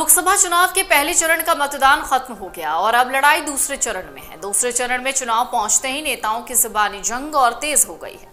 लोकसभा चुनाव के पहले चरण का मतदान खत्म हो गया और अब लड़ाई दूसरे चरण में है। दूसरे चरण में चुनाव पहुंचते ही नेताओं की जुबानी जंग और तेज हो गई है।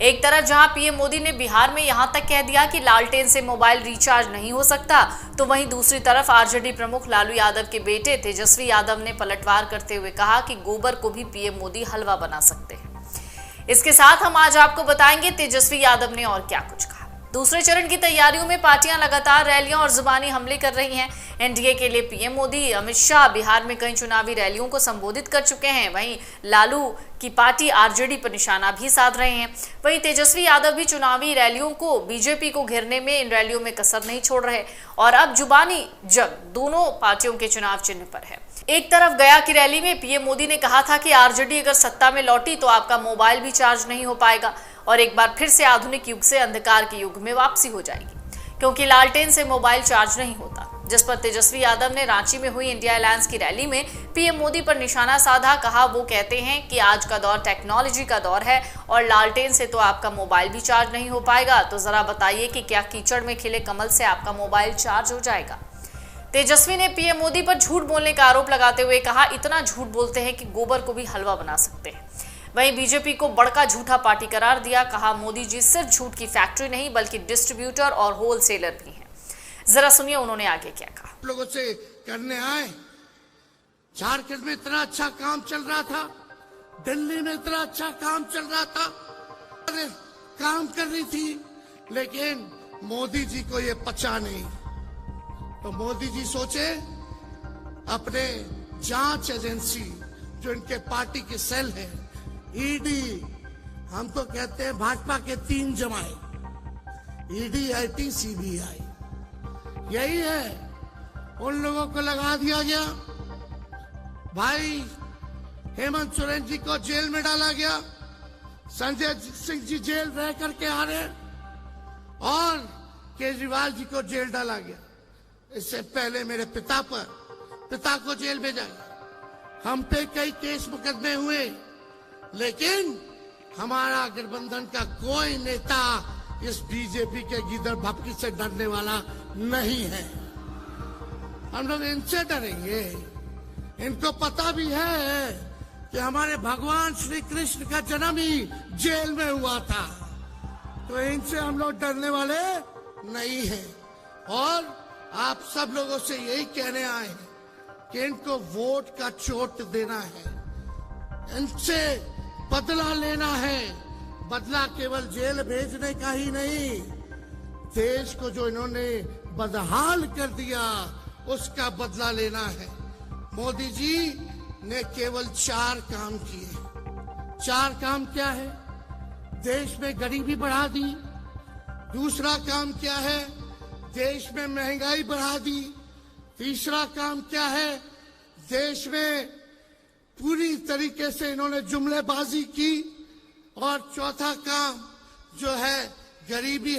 एक तरफ जहां पीएम मोदी ने बिहार में यहां तक कह दिया कि लालटेन से मोबाइल रिचार्ज नहीं हो सकता, तो वहीं दूसरी तरफ आरजेडी प्रमुख लालू यादव के बेटे तेजस्वी यादव ने पलटवार करते हुए कहा कि गोबर को भी पीएम मोदी हलवा बना सकते हैं। इसके साथ हम आज आपको बताएंगे तेजस्वी यादव ने और क्या कुछ कहा। दूसरे चरण की तैयारियों में पार्टियां लगातार रैलियां और जुबानी हमले कर रही हैं। एनडीए के लिए पीएम मोदी अमित शाह बिहार में कई चुनावी रैलियों को संबोधित कर चुके हैं। वहीं लालू की पार्टी आरजेडी पर निशाना भी साध रहे हैं। वहीं तेजस्वी यादव भी चुनावी रैलियों को बीजेपी को घेरने में इन रैलियों में कसर नहीं छोड़ रहे और अब जुबानी जंग दोनों पार्टियों के चुनाव चिन्ह पर है। एक तरफ गया की रैली में पीएम मोदी ने कहा था कि आरजेडी अगर सत्ता में लौटी तो आपका मोबाइल भी चार्ज नहीं हो पाएगा और एक बार फिर से आधुनिक युग से अंधकार के युग में वापसी हो जाएगी, क्योंकि लालटेन से मोबाइल चार्ज नहीं होता। जिस पर तेजस्वी यादव ने रांची में हुई इंडिया अलायंस की रैली में पीएम मोदी पर निशाना साधा। कहा वो कहते हैं कि आज का दौर टेक्नोलॉजी का दौर है और लालटेन से तो आपका मोबाइल भी चार्ज नहीं हो पाएगा, तो जरा बताइए कि क्या कीचड़ में खिले कमल से आपका मोबाइल चार्ज हो जाएगा। तेजस्वी ने पीएम मोदी पर झूठ बोलने का आरोप लगाते हुए कहा, इतना झूठ बोलते हैं कि गोबर को भी हलवा बना सकते हैं। वहीं बीजेपी को बड़का झूठा पार्टी करार दिया। कहा मोदी जी सिर्फ झूठ की फैक्ट्री नहीं बल्कि डिस्ट्रीब्यूटर और होलसेलर भी हैं। जरा सुनिए उन्होंने आगे क्या कहा। लोगों से करने आए, झारखंड में इतना अच्छा काम चल रहा था, दिल्ली में इतना अच्छा काम चल रहा था, काम कर रही थी, लेकिन मोदी जी को ये पचा नहीं। तो मोदी जी सोचे अपने जांच एजेंसी जो इनके पार्टी की सेल है, ईडी, हम तो कहते हैं भाजपा के 3 जमाए, ईडी, आईटी, सीबीआई, यही है, उन लोगों को लगा दिया गया। भाई हेमंत सोरेन जी को जेल में डाला गया, संजय सिंह जी जेल रह करके आ रहे और केजरीवाल जी को जेल डाला गया। इससे पहले मेरे पिता को जेल भेजा गया। हम पे कई केस मुकदमे हुए, लेकिन हमारा गठबंधन का कोई नेता इस बीजेपी के गिदड़ भपकी से डरने वाला नहीं है। हम लोग इनसे डरेंगे। इनको पता भी है कि हमारे भगवान श्री कृष्ण का जन्म ही जेल में हुआ था, तो इनसे हम लोग डरने वाले नहीं हैं। और आप सब लोगों से यही कहने आए हैं कि इनको वोट का चोट देना है, इनसे बदला लेना है। बदला केवल जेल भेजने का ही नहीं, देश को जो इन्होंने बदहाल कर दिया उसका बदला लेना है। मोदी जी ने केवल 4 काम किए। 4 काम क्या है? देश में गरीबी बढ़ा दी। दूसरा काम क्या है? देश में महंगाई बढ़ा दी। तीसरा काम क्या है? देश में पूरी तरीके से इन्होंने जुमलेबाजी की। और चौथा काम जो है गरीबी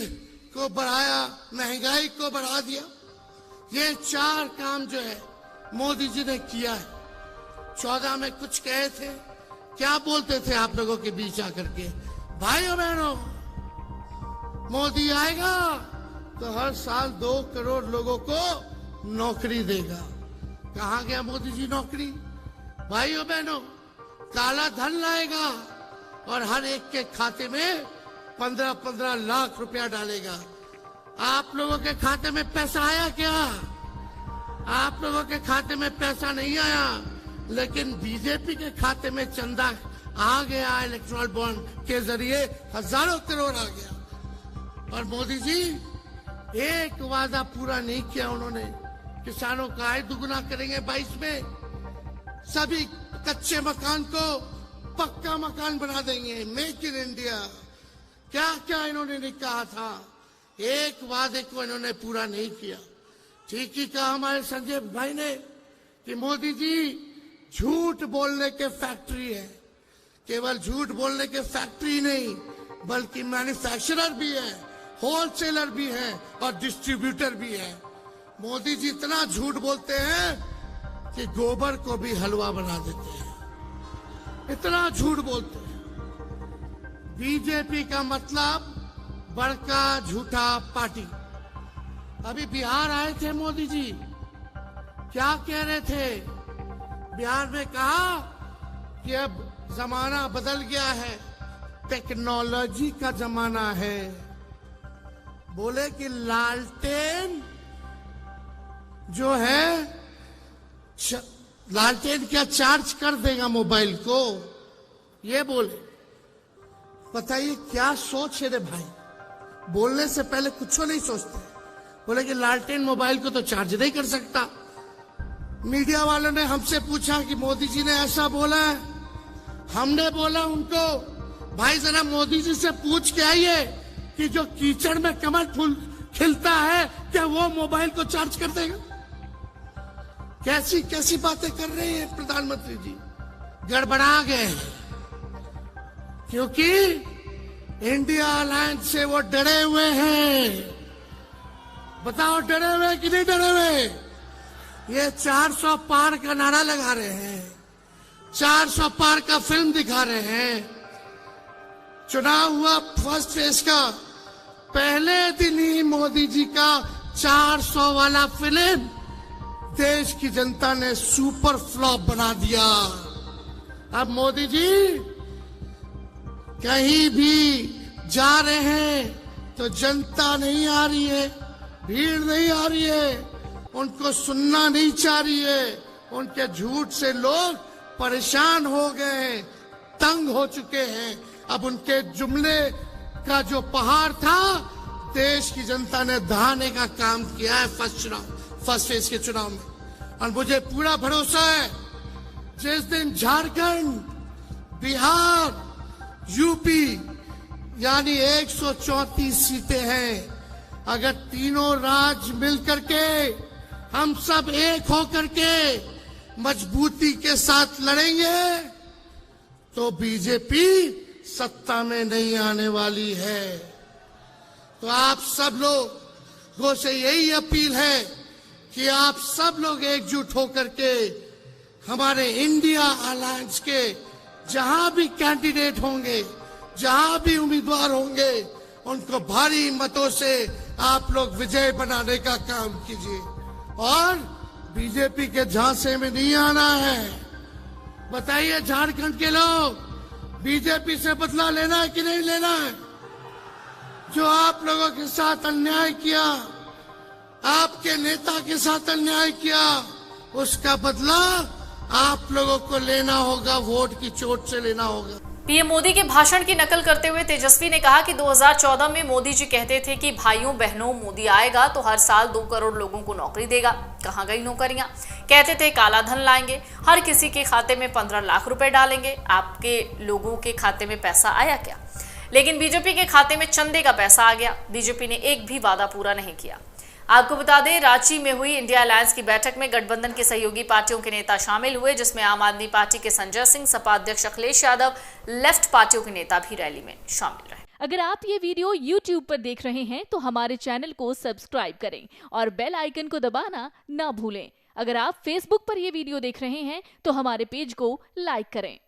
को बढ़ाया, महंगाई को बढ़ा दिया। ये 4 काम जो है मोदी जी ने किया है। 14 में कुछ कहे थे, क्या बोलते थे आप लोगों के बीच आकर के, भाइयों बहनों, मोदी आएगा तो हर साल 2 करोड़ लोगों को नौकरी देगा। कहाँ गया मोदी जी नौकरी? भाइयों बहनों, काला धन लाएगा और हर एक के खाते में 15-15 लाख रुपया डालेगा। आप लोगों के खाते में पैसा आया क्या? आप लोगों के खाते में पैसा नहीं आया, लेकिन बीजेपी के खाते में चंदा आ गया। इलेक्ट्रल बॉन्ड के जरिए हजारों करोड़ आ गया। और मोदी जी एक वादा पूरा नहीं किया उन्होंने। किसानों का आय दुगुना करेंगे 22 में, सभी कच्चे मकान को पक्का मकान बना देंगे, मेक इन इंडिया। क्या क्या इन्होंने नहीं कहा था, एक वादे को इन्होंने पूरा नहीं किया। ठीक ही कहा हमारे संजय भाई ने कि मोदी जी झूठ बोलने के फैक्ट्री है। केवल झूठ बोलने के फैक्ट्री नहीं, बल्कि मैन्युफैक्चरर भी है, होलसेलर भी है और डिस्ट्रीब्यूटर भी है। मोदी जी इतना झूठ बोलते हैं कि गोबर को भी हलवा बना देते हैं, इतना झूठ बोलते हैं। बीजेपी का मतलब बड़का झूठा पार्टी। अभी बिहार आए थे मोदी जी, क्या कह रहे थे? बिहार में कहा कि अब जमाना बदल गया है, टेक्नोलॉजी का जमाना है। बोले कि लालटेन जो है लालटेन क्या चार्ज कर देगा मोबाइल को, ये बोले। बताइए क्या सोच है रे भाई, बोलने से पहले कुछ नहीं सोचते। बोले कि लालटेन मोबाइल को तो चार्ज नहीं कर सकता। मीडिया वालों ने हमसे पूछा कि मोदी जी ने ऐसा बोला है। हमने बोला उनको, भाई जरा मोदी जी से पूछ के आइए कि जो कीचड़ में कमल फूल खिलता है क्या वो मोबाइल को चार्ज कर देगा? कैसी कैसी बातें कर रहे हैं प्रधानमंत्री जी। गड़बड़ा गए क्योंकि इंडिया अलायंस से वो डरे हुए हैं। बताओ डरे हुए कि नहीं डरे हुए? ये 400 पार का नारा लगा रहे हैं, 400 पार का फिल्म दिखा रहे हैं। चुनाव हुआ फर्स्ट फेज का, पहले दिन ही मोदी जी का 400 वाला फिल्म देश की जनता ने सुपर फ्लॉप बना दिया। अब मोदी जी कहीं भी जा रहे हैं तो जनता नहीं आ रही है, भीड़ नहीं आ रही है, उनको सुनना नहीं चाह रही है। उनके झूठ से लोग परेशान हो गए हैं, तंग हो चुके हैं। अब उनके जुमले का जो पहाड़ था देश की जनता ने दहाने का काम किया है फर्स्ट फेज के चुनाव में। और मुझे पूरा भरोसा है जिस दिन झारखंड, बिहार, यूपी यानी 134 सीटें हैं, अगर तीनों राज्य मिलकर के हम सब एक होकर के मजबूती के साथ लड़ेंगे तो बीजेपी सत्ता में नहीं आने वाली है। तो आप सब लोगों से यही अपील है कि आप सब लोग एकजुट होकर के हमारे इंडिया अलायंस के जहां भी कैंडिडेट होंगे, जहां भी उम्मीदवार होंगे, उनको भारी मतों से आप लोग विजय बनाने का काम कीजिए और बीजेपी के झांसे में नहीं आना है। बताइए झारखंड के लोग, बीजेपी से बदला लेना है कि नहीं लेना है? जो आप लोगों के साथ अन्याय किया, आपके नेता के साथ अन्याय किया, उसका बदला आप लोगों को लेना होगा, वोट की चोट से लेना होगा। पीएम मोदी के भाषण की नकल करते हुए तेजस्वी ने कहा कि 2014 में मोदी जी कहते थे कि भाइयों बहनों मोदी आएगा तो हर साल 2 करोड़ लोगों को नौकरी देगा। कहां गई नौकरियां? कहते थे काला धन लाएंगे, हर किसी के खाते में 15 लाख रुपए डालेंगे। आपके लोगों के खाते में पैसा आया क्या? लेकिन बीजेपी के खाते में चंदे का पैसा आ गया। बीजेपी ने एक भी वादा पूरा नहीं किया। आपको बता दें, रांची में हुई इंडिया अलायंस की बैठक में गठबंधन की सहयोगी पार्टियों के नेता शामिल हुए, जिसमें आम आदमी पार्टी के संजय सिंह, सपा अध्यक्ष अखिलेश यादव, लेफ्ट पार्टियों के नेता भी रैली में शामिल रहे। अगर आप ये वीडियो YouTube पर देख रहे हैं तो हमारे चैनल को सब्सक्राइब करें और बेल आइकन को दबाना ना भूलें। अगर आप Facebook पर ये वीडियो देख रहे हैं तो हमारे पेज को लाइक करें।